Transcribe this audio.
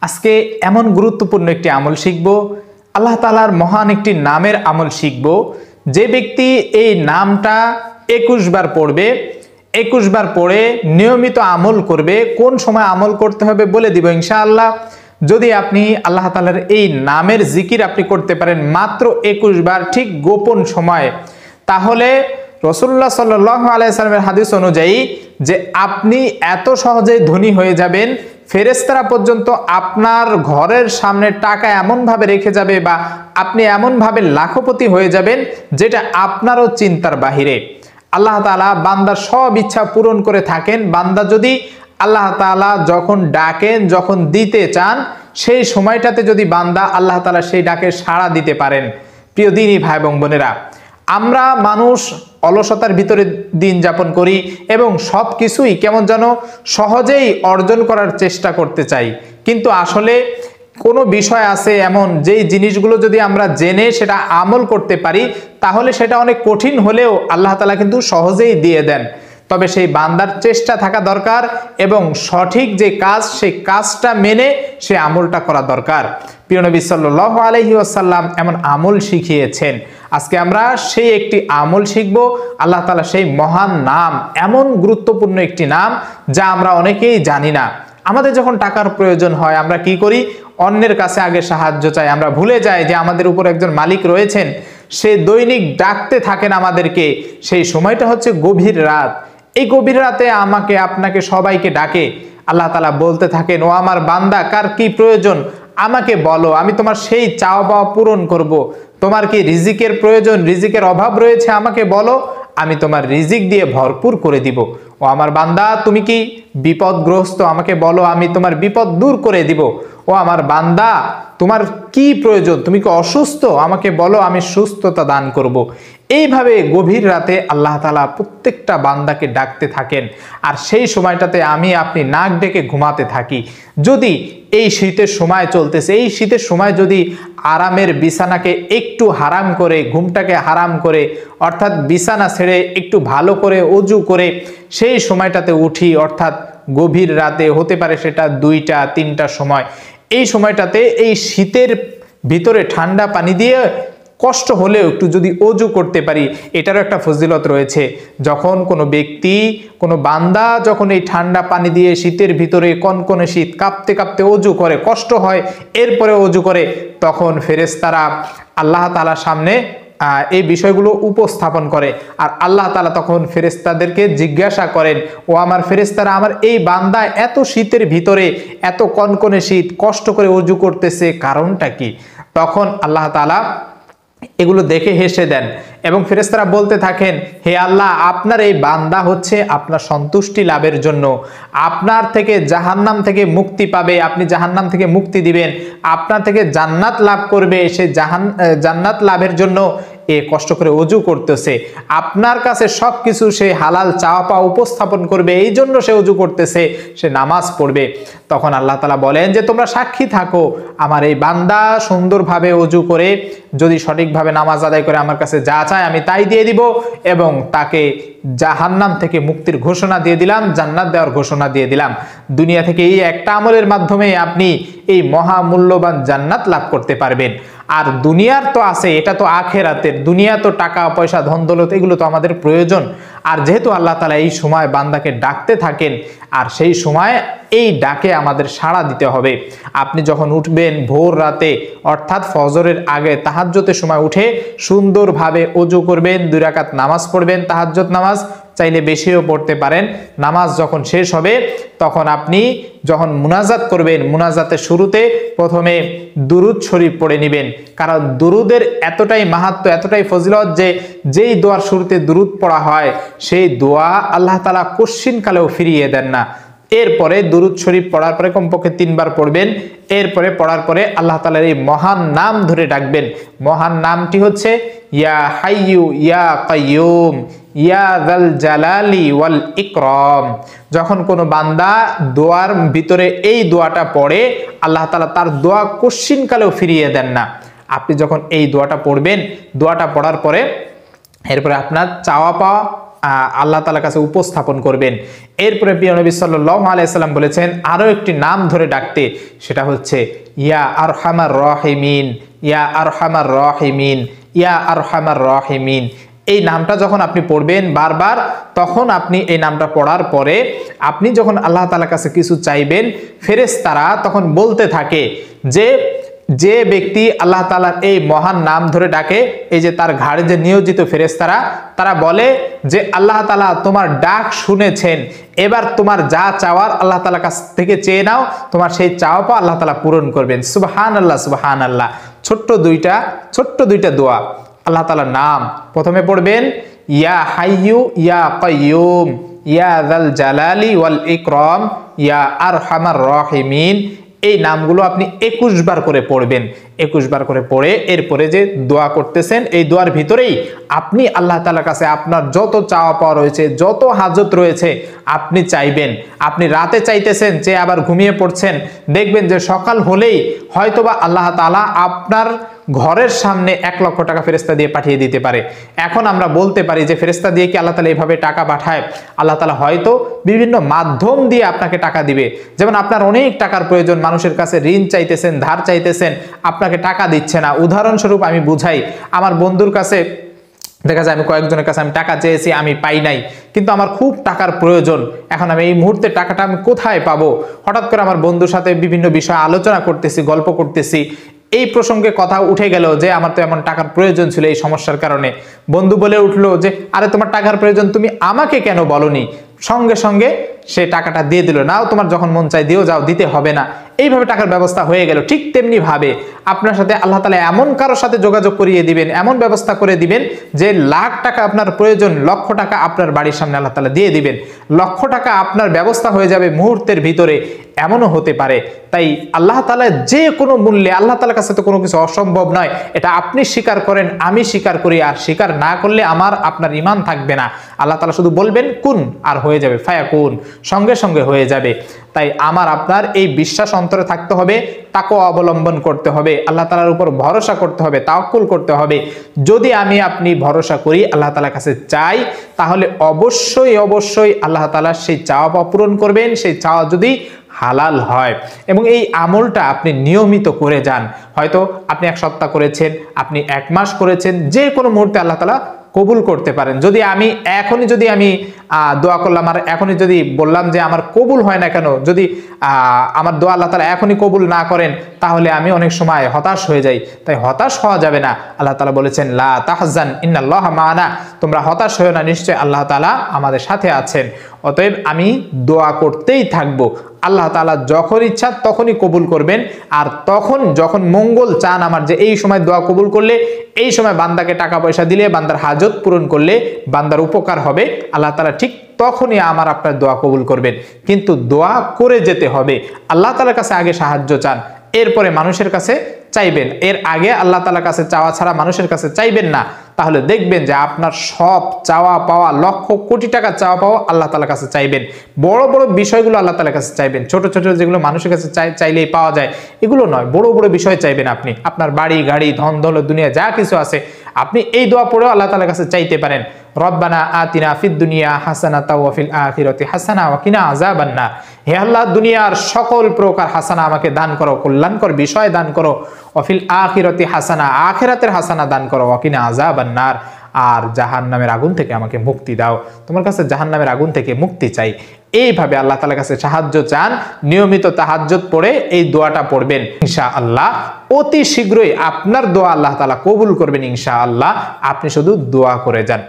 আজকে এমন গুরুত্বপূর্ণ একটি আমল শিখব, আল্লাহ তাআলার মহান একটি নামের আমল শিখব। যে ব্যক্তি এই নামটা 21 বার পড়বে, 21 বার পড়ে নিয়মিত আমল করবে, কোন সময় আমল করতে হবে বলে দিব ইনশাআল্লাহ। যদি আপনি আল্লাহ তাআলার এই নামের জিকির আপনি করতে পারেন মাত্র 21 বার ঠিক গোপন সময়ে, তাহলে রাসূলুল্লাহ সাল্লাল্লাহু আলাইহি সাল্লামের হাদিস অনুযায়ী যে আপনি এত সহজেই ধনী হয়ে যাবেন, ফেরেশতারা পর্যন্ত আপনার ঘরের সামনে টাকা এমনভাবে রেখে যাবে বা আপনি এমনভাবে লাখপতি হয়ে যাবেন যেটা আপনারও চিন্তার বাহিরে। আল্লাহ তাআলা বান্দার সব ইচ্ছা পূরণ করে থাকেন। বান্দা যদি আল্লাহ তাআলা যখন ডাকেন, যখন দিতে চান, সেই সময়টাতে যদি বান্দা আল্লাহ তাআলা সেই ডাকে সাড়া দিতে পারেন। প্রিয় দিনী ভাই এবং বোনেরা, আমরা মানুষ অলসতার ভিতরে দিন যাপন করি এবং সব কিছুই কেমন যেন সহজেই অর্জন করার চেষ্টা করতে চাই, কিন্তু আসলে কোনো বিষয় আছে এমন যেই জিনিসগুলো যদি আমরা জেনে সেটা আমল করতে পারি তাহলে সেটা অনেক কঠিন হলেও আল্লাহ তাআলা কিন্তু সহজেই দিয়ে দেন। তবে সেই বান্দার চেষ্টা থাকা দরকার এবং সঠিক যে কাজ সেই কাজটা মেনে সে আমলটা করা দরকার। প্রিয় নবী সাল্লাল্লাহু আলাইহি ওয়াসাল্লাম এমন আমল শিখিয়েছেন। আজকে আমরা সেই একটি আমল শিখব। আল্লাহ তাআলা সেই মহান নাম, এমন গুরুত্বপূর্ণ একটি নাম যা আমরা অনেকেই জানি না। আমাদের যখন টাকার প্রয়োজন হয় আমরা কি করি? অন্যের কাছে আগে সাহায্য চাই। আমরা ভুলে যাই যে আমাদের উপর একজন মালিক রয়েছেন, সে দৈনিক ডাকতে থাকেন আমাদেরকে। সেই সময়টা হচ্ছে গভীর রাত। এই গভীর রাতে আমাকে আপনাকে সবাইকে ডাকে। আল্লাহ তাআলা বলতে থাকেন, ও আমার বান্দা, কার কি প্রয়োজন আমাকে বলো, আমি তোমার সেই চাওয়া পাওয়া পূরণ করব। তোমার কি রিজিকের প্রয়োজন, রিজিকের অভাব রয়েছে আমাকে বলো, আমি তোমার রিজিক দিয়ে ভরপুর করে দিব। ও আমার বান্দা, তুমি কি বিপদগ্রস্ত আমাকে বলো, আমি তোমার বিপদ দূর করে দিব। ও আমার বান্দা, তোমার কি প্রয়োজন, তুমি কি অসুস্থ আমাকে বলো, আমি সুস্থতা দান করব। এইভাবে গভীর রাতে আল্লাহ তাআলা প্রত্যেকটা বান্দাকে ডাকতে থাকেন। আর সেই সময়টাতে আমি আপনি নাক ডেকে ঘুমাতে থাকি। যদি এই শীতের সময় চলতেছে, এই শীতের সময় যদি আরামের বিছানাকে একটু হারাম করে, ঘুমটাকে হারাম করে, অর্থাৎ বিছানা ছেড়ে একটু ভালো করে ওযু করে সেই সময়টাতে উঠি, অর্থাৎ গভীর রাতে, হতে পারে সেটা 2টা 3টার সময়, এই সময়টাতে এই শীতের ভিতরে ঠান্ডা পানি দিয়ে কষ্ট হলেও একটু যদি ওযু করতে পারি, এটারও একটা ফজিলত রয়েছে। যখন কোনো ব্যক্তি, কোনো বান্দা যখন এই ঠান্ডা পানি দিয়ে শীতের ভিতরে কনকনে শীত, কাঁপতে কাঁপতে ওযু করে, কষ্ট হয়, এরপরে ওযু করে, তখন ফেরেশতারা আল্লাহ তাআলার সামনে এই বিষয়গুলো উপস্থাপন করে। আর আল্লাহ তাআলা তখন ফেরেশতাদেরকে জিজ্ঞাসা করেন, ও আমার ফেরেশতারা, আমার এই বান্দা এত শীতের ভিতরে, এত কনকনে শীত, কষ্ট করে ওযু করতেছে, কারণটা কি? তখন আল্লাহ তাআলা এগুলো দেখে হেসে দেন এবং ফেরেশতারা বলতে থাকেন, হে আল্লাহ, আপনার এই বান্দা হচ্ছে আপনার সন্তুষ্টি লাভের জন্য, আপনার থেকে জাহান্নাম থেকে মুক্তি পাবে, আপনি জাহান্নাম থেকে মুক্তি দিবেন, আপনার থেকে জান্নাত লাভ করবে, সে জান্নাত লাভের জন্য এ কষ্ট করে ওযু করতেছে, আপনার কাছে সবকিছু সে হালাল চাওয়া পাওয়া উপস্থাপন করবে, এই জন্য সে ওযু করতেছে, সে নামাজ পড়বে। তখন আল্লাহ তাআলা বলেন যে তোমরা সাক্ষী থাকো, আমার এই বান্দা সুন্দরভাবে ওযু করে যদি সঠিকভাবে নামাজ আদায় করে আমার কাছে যা চায় আমি তাই দিয়ে দিব এবং তাকে জাহান্নাম থেকে মুক্তির ঘোষণা দিয়ে দিলাম, জান্নাত দেওয়ার ঘোষণা দিয়ে দিলাম। দুনিয়া থেকে এই একটা আমলের মাধ্যমে আপনি এই মহামূল্যবান জান্নাত লাভ করতে পারবেন। আর দুনিয়ার তো আছে, এটা তো আখেরাতের। দুনিয়া তো টাকা পয়সা ধন দৌলত এগুলো তো আমাদের প্রয়োজন। আর যেহেতু আল্লাহ তাআলা এই সময় বান্দাকে ডাকতে থাকেন, আর সেই সময় এই ডাকে আমাদের সাড়া দিতে হবে। আপনি যখন উঠবেন ভোর রাতে, অর্থাৎ ফজরের আগে তাহাজ্জুদের সময় উঠে সুন্দরভাবে ওযু করবেন, 2 রাকাত নামাজ পড়বেন, তাহাজ্জুদ নামাজ, চাইলে বেশিও পড়তে পারেন। নামাজ যখন শেষ হবে তখন আপনি যখন মুনাজাত করবেন, মুনাজাতের শুরুতে প্রথমে দুরুদ শরীফ পড়ে নেবেন, কারণ দুরুদের এতটাই মাহাত্ম্য, এতটাই ফজিলত যে যেই দোয়ার শুরুতে দুরুদ পড়া হয় সেই দোয়া আল্লাহ তাআলা কোশ্চিনকালেও ফিরিয়ে দেন না। এরপরে দুরুদ শরীফ পড়ার পরে কমপক্ষে 3 বার পড়বেন। এরপরে পড়ার পরে আল্লাহ তাআলার এই মহান নাম ধরে ডাকবেন। মহান নামটি হচ্ছে ইয়া হাইয়ু ইয়া কাইয়ুম ইয়া যাল জালালি ওয়াল ইকরাম। যখন কোনো বান্দা দোয়ার ভিতরে এই দোয়াটা পড়ে, আল্লাহ তাআলা তার দোয়া কোশ্চিনকালেও ফিরিয়ে দেন না। আপনি যখন এই দোয়াটা পড়বেন, দোয়াটা পড়ার পরে এরপরে আপনার চাওয়া পাওয়া আল্লাহ তাআলার কাছে উপস্থাপন করবেন। এরপরে প্রিয় নবী সাল্লাল্লাহু আলাইহি সাল্লাম বলেছেন আরো একটি নাম ধরে ডাকতে, সেটা হচ্ছে ইয়া আরহামার রাহিমিন, ইয়া আরহামার রাহিমিন, ইয়া আরহামার রাহিমিন। এই নামটা যখন আপনি পড়বেন বারবার, তখন আপনি এই নামটা পড়ার পরে আপনি যখন আল্লাহ তাআলার কাছে কিছু চাইবেন, ফেরেশতারা তখন বলতে থাকে যে ব্যক্তি আল্লাহ তাআলার এই মহান নাম ধরে ডাকে, এই যে তার ঘাড়ে যে নিয়োজিত ফেরেশতারা, তারা বলে যে আল্লাহ তাআলা তোমার ডাক শুনেছেন, এবার তোমার যা চাওয়ার আল্লাহ তাআলার কাছ থেকে চেয়ে নাও, তোমার সেই চাওয়া পাওয়া আল্লাহ তাআলা পূরণ করবেন। সুবহানাল্লাহ, সুবহানাল্লাহ। ছোট্ট দুইটা দোয়া, আল্লাহ তাআলার নাম প্রথমে পড়বেন ইয়া হাইয়ু ইয়া কাইয়ুম ইয়া যাল জালালি ওয়াল ইকরাম ইয়া আরহামার রাহিমিন। এই নামগুলো আপনি 21 বার করে পড়বেন। 21 বার করে পড়ে এরপরে যে দোয়া করতেছেন, এই দোয়ার ভিতরেই আপনি আল্লাহ তাআলার কাছে আপনার যত চাওয়া পাওয়া রয়েছে, যত হাজত রয়েছে আপনি চাইবেন। আপনি রাতে চাইতেছেন, চেয়ে আবার ঘুমিয়ে পড়ছেন, দেখবেন যে সকাল হলেই হয়তোবা আল্লাহ তাআলা আপনার ঘরের সামনে 1 লক্ষ টাকা ফেরেশতা দিয়ে পাঠিয়ে দিতে পারে। এখন আমরা বলতে পারি যে ফেরেশতা দিয়ে কি আল্লাহ তাআলা এইভাবে টাকা পাঠায়? আল্লাহ তাআলা হয়তো বিভিন্ন মাধ্যম দিয়ে আপনাকে টাকা দিবে। যেমন আপনার অনেক টাকার প্রয়োজন, মানুষের কাছে ঋণ চাইতেছেন, ধার চাইতেছেন, আপনাকে টাকা দিচ্ছে না। উদাহরণস্বরূপ আমি বুঝাই, আমার বন্ধুর কাছে দেখা যায় আমি কয়েকজনের কাছে আমি টাকা চেয়েছি, আমি পাই নাই, কিন্তু আমার খুব টাকার প্রয়োজন। এখন আমি এই মুহূর্তে টাকাটা আমি কোথায় পাবো? হঠাৎ করে আমার বন্ধুর সাথে বিভিন্ন বিষয়ে আলোচনা করতেছি, গল্প করতেছি, এই প্রসঙ্গে কথা উঠে গেল যে আমার তো এমন টাকার প্রয়োজন ছিল এই সমস্যার কারণে। বন্ধু বলে উঠলো যে আরে তোমার টাকার প্রয়োজন, তুমি আমাকে কেন বলনি? সঙ্গে সঙ্গে সে টাকাটা দিয়ে দিল। নাও তোমার যখন মন চাই দিও, যাও, দিতে হবে না। এইভাবে টাকার ব্যবস্থা হয়ে গেল। ঠিক তেমনি ভাবে আপনার সাথে আল্লাহ তাআলা এমন কারোর সাথে যোগাযোগ করিয়ে দিবেন, এমন ব্যবস্থা করে দিবেন যে লাখ টাকা আপনার প্রয়োজন, লক্ষ টাকা আপনার বাড়ির সামনে আল্লাহ তাআলা দিয়ে দিবেন। লক্ষ টাকা আপনার ব্যবস্থা হয়ে যাবে মুহূর্তের ভিতরে, এমনও হতে পারে। তাই আল্লাহ তাআলা যে কোনো মূল্যে, আল্লাহ তাআলার কাছে তো কোনো কিছু অসম্ভব নয়, এটা আপনি স্বীকার করেন, আমি স্বীকার করি। আর স্বীকার না করলে আপনার ঈমান থাকবে না। আল্লাহ তাআলা শুধু বলবেন কুন, আর হয়ে যাবে, ফায়াকুন, সঙ্গে সঙ্গে হয়ে যাবে। তাই আপনার এই বিশ্বাস অন্তরে থাকতে হবে, তাকওয়া অবলম্বন করতে হবে, আল্লাহ তাআলার উপর ভরসা করতে হবে, তাওয়াক্কুল করতে হবে। যদি আপনি ভরসা করি, আল্লাহ তাআলার কাছে চাই, তাহলে অবশ্যই আল্লাহ তাআলা সেই চাওয়া পাওয়া পূরণ করবেন, সেই চাওয়া যদি হালাল হয়। এবং এই আমলটা আপনি নিয়মিত করে যান। হয়তো আপনি 1 সপ্তাহ করেছেন, আপনি 1 মাস করেছেন, যে কোনো মুহূর্তে আল্লাহ তাআলা কবুল করতে পারেন। যদি আমি দোয়া করলাম আর এখনই যদি বললাম যে আমার কবুল হয় না কেন, যদি আমার দোয়া আল্লাহ তাআলা এখনই কবুল না করেন, তাহলে আমি অনেক সময় হতাশ হয়ে যাই। তাই হতাশ হওয়া যাবে না। আল্লাহ তাআলা বলেছেন লা তাহজান ইন্নাল্লাহা মা'ানা, তোমরা হতাশ হয়ো না, নিশ্চয় আল্লাহ তাআলা আমাদের সাথে আছেন। অতএব আমি দোয়া করতেই থাকবো। আল্লাহ তাআলা যখন ইচ্ছা তখনই কবুল করবেন। আর তখন যখন মঙ্গল চান আমার, যে এই সময় দোয়া কবুল করলে, এই সময় বান্দাকে টাকা পয়সা দিলে, বান্দার হাজত পূরণ করলে বান্দার উপকার হবে, আল্লাহ তাআলা ঠিক তখনই আপনার দোয়া কবুল করবেন। কিন্তু দোয়া করে যেতে হবে। আল্লাহ তাআলার কাছে আগে সাহায্য চান, এরপরে মানুষের কাছে চাইবেন। এর আগে আল্লাহ তাআলার কাছে চাওয়া ছাড়া মানুষের কাছে চাইবেন না। তাহলে দেখবেন যে আপনার সব চাওয়া পাওয়া, লক্ষ কোটি টাকা চাওয়া পাওয়া আল্লাহ তাআলার কাছে চাইবেন। বড় বড় বিষয়গুলো আল্লাহ তাআলার কাছে চাইবেন। ছোট ছোট যেগুলো মানুষের কাছে চাইলেই পাওয়া যায়, এগুলো নয়, বড় বড় বিষয় চাইবেন আপনি। আপনার বাড়ি গাড়ি, ধন দৌলত, দুনিয়া যা কিছু আছে, আপনি এই দোয়া পড়েও আল্লাহ তাআলার কাছে চাইতে পারেন। রব্বানা আতিনা ফিদ দুনিয়া হাসানাতাও ওয়া ফিল আখিরাতি হাসানা ওয়া কিনা আযাবান্নার। হে আল্লাহ, দুনিয়ার সকল প্রকার হাসানা আমাকে দান করো, কল্যাণকর বিষয় দান করো। ওয়া ফিল আখিরাতি হাসানা, আখিরাতের হাসানা দান করো। ওয়া কিনা আযাবান্নার, আর জাহান্নামের আগুন থেকে আমাকে মুক্তি দাও। তোমার কাছে জাহান্নামের আগুন থেকে মুক্তি চাই। এইভাবে আল্লাহ তাআলার কাছে সাহায্য চান। নিয়মিত তাহাজ্জুদ পড়ে এই দোয়াটা পড়বেন, ইনশাআল্লাহ অতি শীঘ্রই আপনার দোয়া আল্লাহ তাআলা কবুল করবেন ইনশাআল্লাহ। আপনি শুধু দোয়া করে যান।